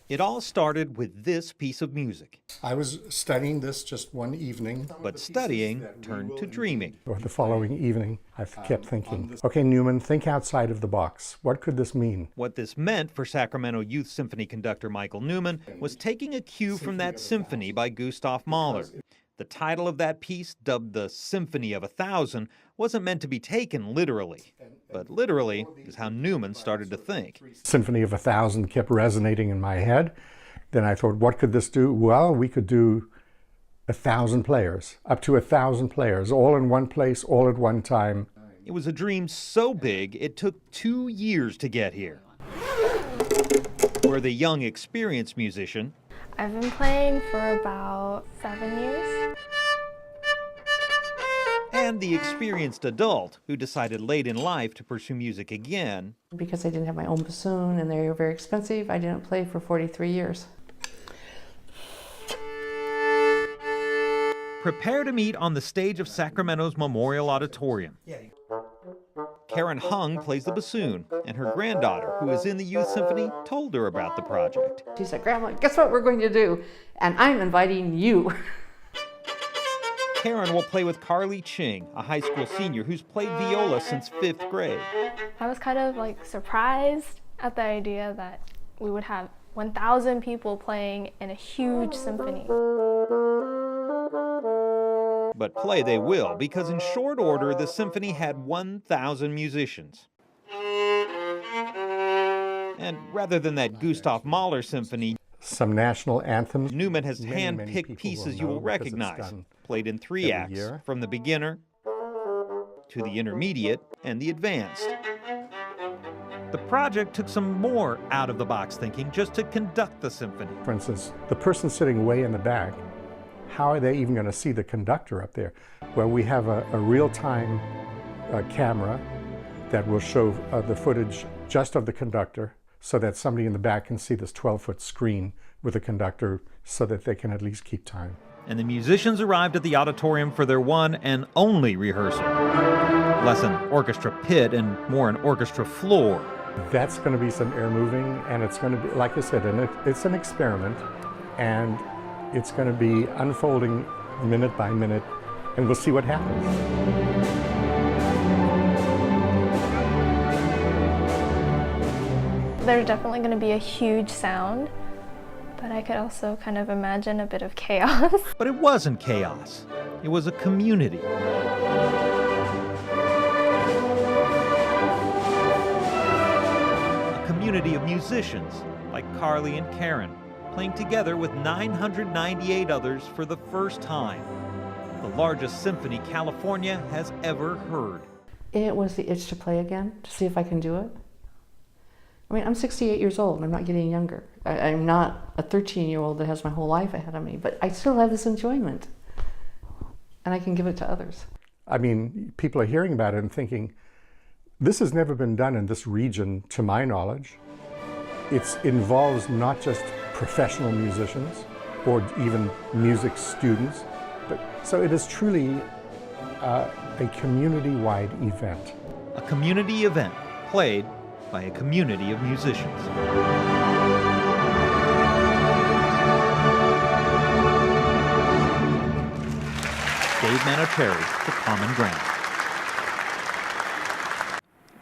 It all started with this piece of music, I was studying this just one evening. but studying turned to dreaming. Or the following evening, I kept thinking, okay, Newman, think outside of the box. What could this mean? What this meant for Sacramento Youth Symphony conductor Michael Newman was taking a cue from that symphony by Gustav Mahler. The title of that piece, dubbed the Symphony of 1,000, wasn't meant to be taken literally. But literally is how Newman started to think. Symphony of 1,000 kept resonating in my head. Then I thought, what could this do? Well, we could do 1,000 players, up to 1,000 players, all in one place, all at one time. It was a dream so big, it took 2 years to get here. Where the young, experienced musician, I've been playing for about 7 years. and the experienced adult who decided late in life to pursue music again, Because I didn't have my own bassoon and they were very expensive, I didn't play for 43 years. prepare to meet on the stage of Sacramento's Memorial Auditorium. Karen Hung plays the bassoon, and her granddaughter, who is in the Youth Symphony, told her about the project. She said, Grandma, guess what we're going to do? And I'm inviting you. Karen will play with Carly Ching, a high school senior who's played viola since 5th grade. I was kind of like surprised at the idea that we would have 1,000 people playing in a huge symphony. But play they will, because in short order, the symphony had 1,000 musicians. And rather than that Gustav Mahler symphony, Some national anthems. Newman has many hand-picked people pieces will you will know because it's recognize, done played in 3 every acts, year. from the beginner to the intermediate and the advanced. The project took some more out-of-the-box thinking just to conduct the symphony. For instance, the person sitting way in the back, how are they even going to see the conductor up there? Well, we have a real-time camera that will show the footage just of the conductor so that somebody in the back can see this 12-foot screen with the conductor so that they can at least keep time. And the musicians arrived at the auditorium for their one and only rehearsal. Less an orchestra pit and more an orchestra floor. That's going to be some air moving, and it's going to be, like I said, it's an experiment, and it's going to be unfolding minute by minute, and we'll see what happens. There's definitely going to be a huge sound, but I could also kind of imagine a bit of chaos. But it wasn't chaos. It was a community. A community of musicians like Carly and Karen, playing together with 998 others for the first time. The largest symphony California has ever heard. It was the itch to play again, to see if I can do it. I mean, I'm 68 years old and I'm not getting younger. I'm not a 13-year-old that has my whole life ahead of me, but I still have this enjoyment. And I can give it to others. I mean, people are hearing about it and thinking, this has never been done in this region, to my knowledge. It involves not just professional musicians or even music students, but so it is truly a community-wide event. A community event played by a community of musicians. Dave Manoteri, The Common Ground.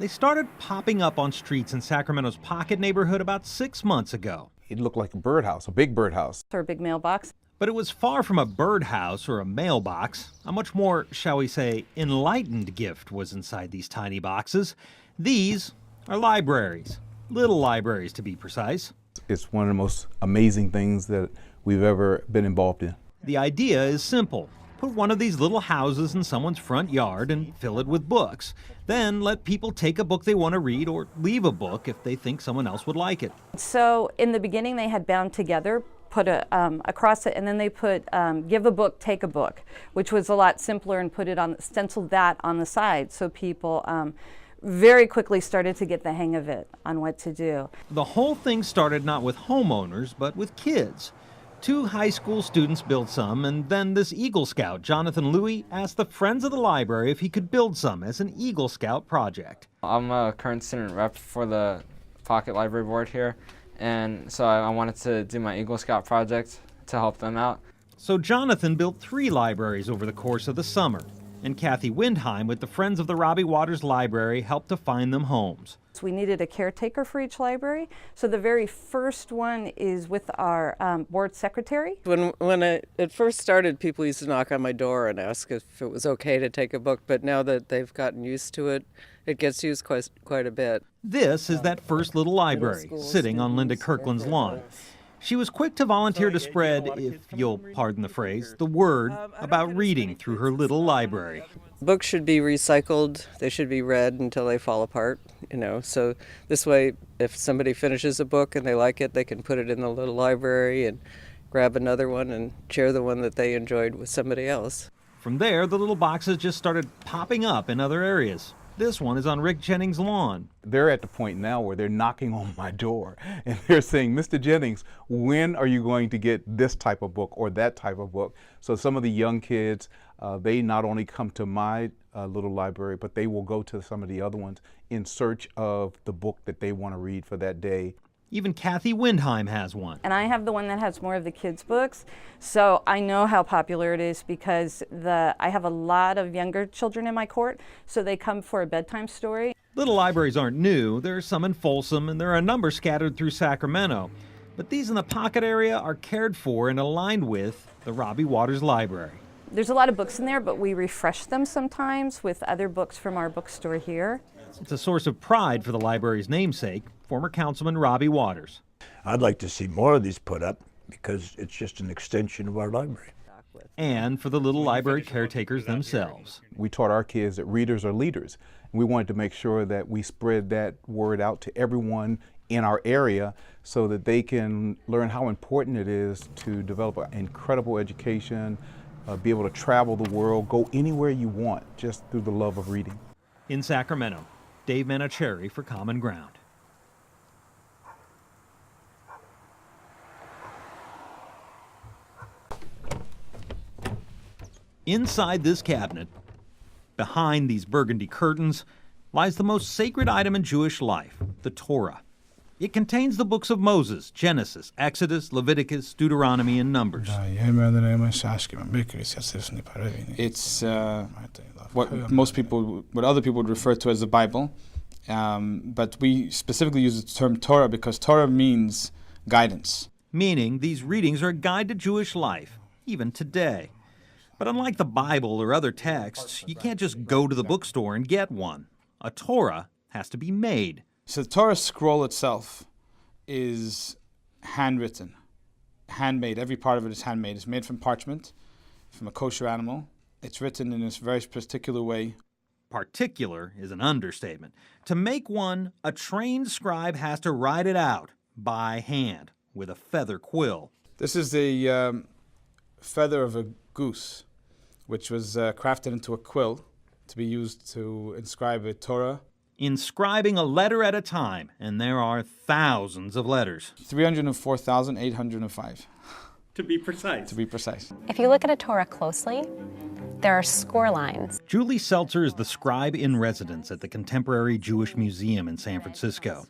They started popping up on streets in Sacramento's Pocket neighborhood about 6 months ago. It looked like a birdhouse, a big birdhouse. Or a big mailbox. But it was far from a birdhouse or a mailbox. A much more, shall we say, enlightened gift was inside these tiny boxes. These are libraries. Little libraries, to be precise. It's one of the most amazing things that we've ever been involved in. The idea is simple. Put one of these little houses in someone's front yard and fill it with books. Then let people take a book they want to read or leave a book if they think someone else would like it. So in the beginning they had bound together, put across it, and then they put give a book, take a book, which was a lot simpler, and put it on, stenciled that on the side, so people very quickly started to get the hang of it on what to do. The whole thing started not with homeowners, but with kids. 2 high school students built some, and then this Eagle Scout, Jonathan Louie, asked the Friends of the Library if he could build some as an Eagle Scout project. I'm a current student rep for the Pocket Library Board here, and so I wanted to do my Eagle Scout project to help them out. So Jonathan built 3 libraries over the course of the summer, and Kathy Windheim with the Friends of the Robbie Waters Library helped to find them homes. So we needed a caretaker for each library. So the very first one is with our board secretary. When it first started, people used to knock on my door and ask if it was okay to take a book, but now that they've gotten used to it, it gets used quite a bit. This is that first little library sitting on Linda Kirkland's lawn. She was quick to volunteer to spread, if you'll pardon the phrase, the word about reading through her little library. Books should be recycled. They should be read until they fall apart, so this way, if somebody finishes a book and they like it, they can put it in the little library and grab another one and share the one that they enjoyed with somebody else. From there, the little boxes just started popping up in other areas. This one is on Rick Jennings' lawn. They're at the point now where they're knocking on my door and they're saying, Mr. Jennings, when are you going to get this type of book or that type of book? So some of the young kids, they not only come to my little library, but they will go to some of the other ones in search of the book that they want to read for that day. Even Kathy Windheim has one. And I have the one that has more of the kids' books. So I know how popular it is because I have a lot of younger children in my court, so they come for a bedtime story. Little libraries aren't new. There are some in Folsom, and there are a number scattered through Sacramento. But these in the Pocket area are cared for and aligned with the Robbie Waters Library. There's a lot of books in there, but we refresh them sometimes with other books from our bookstore here. It's a source of pride for the library's namesake, former Councilman Robbie Waters. I'd like to see more of these put up because it's just an extension of our library. And for the little library caretakers themselves. We taught our kids that readers are leaders. We wanted to make sure that we spread that word out to everyone in our area so that they can learn how important it is to develop an incredible education, be able to travel the world, go anywhere you want just through the love of reading. In Sacramento, Dave Manicherry for Common Ground. Inside this cabinet, behind these burgundy curtains, lies the most sacred item in Jewish life, the Torah. It contains the books of Moses, Genesis, Exodus, Leviticus, Deuteronomy, and Numbers. It's what other people would refer to as the Bible, but we specifically use the term Torah because Torah means guidance. Meaning these readings are a guide to Jewish life, even today. But unlike the Bible or other texts, you can't just go to the bookstore and get one. A Torah has to be made. So the Torah scroll itself is handwritten, handmade. Every part of it is handmade. It's made from parchment, from a kosher animal. It's written in this very particular way. Particular is an understatement. To make one, a trained scribe has to write it out by hand with a feather quill. This is the feather of a goose, which was crafted into a quill to be used to inscribe a Torah. Inscribing a letter at a time, and there are thousands of letters. 304,805. To be precise. To be precise. If you look at a Torah closely, there are score lines. Julie Seltzer is the scribe in residence at the Contemporary Jewish Museum in San Francisco.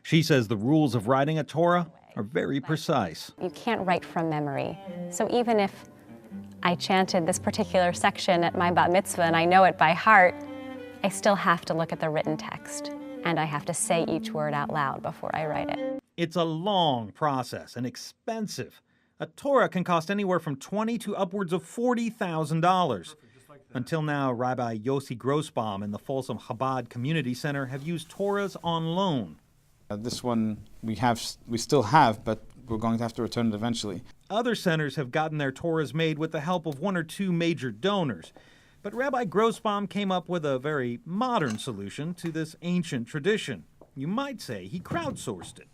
She says the rules of writing a Torah are very precise. You can't write from memory. So even if I chanted this particular section at my bat mitzvah and I know it by heart, I still have to look at the written text, and I have to say each word out loud before I write it. It's a long process and expensive. A Torah can cost anywhere from $20,000 to upwards of $40,000. Until now, Rabbi Yossi Grossbaum and the Folsom Chabad Community Center have used Torahs on loan. This one we still have, but we're going to have to return it eventually. Other centers have gotten their Torahs made with the help of 1 or 2 major donors. But Rabbi Grossbaum came up with a very modern solution to this ancient tradition. You might say he crowdsourced it.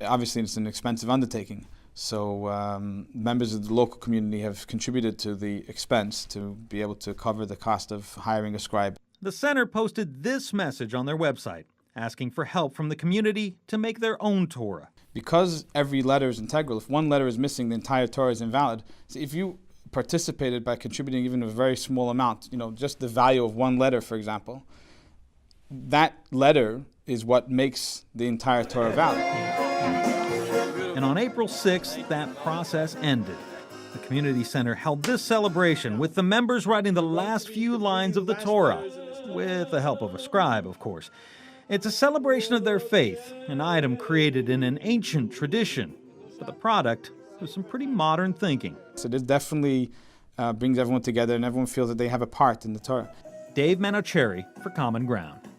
Obviously, it's an expensive undertaking. So members of the local community have contributed to the expense to be able to cover the cost of hiring a scribe. The center posted this message on their website, asking for help from the community to make their own Torah. Because every letter is integral, if one letter is missing, the entire Torah is invalid. So if you participated by contributing even a very small amount, just the value of one letter, for example, that letter is what makes the entire Torah valid. And on April 6th, that process ended. The community center held this celebration with the members writing the last few lines of the Torah, with the help of a scribe, of course. It's a celebration of their faith, an item created in an ancient tradition, but the product was some pretty modern thinking. So this definitely brings everyone together, and everyone feels that they have a part in the Torah. Dave Manocheri for Common Ground.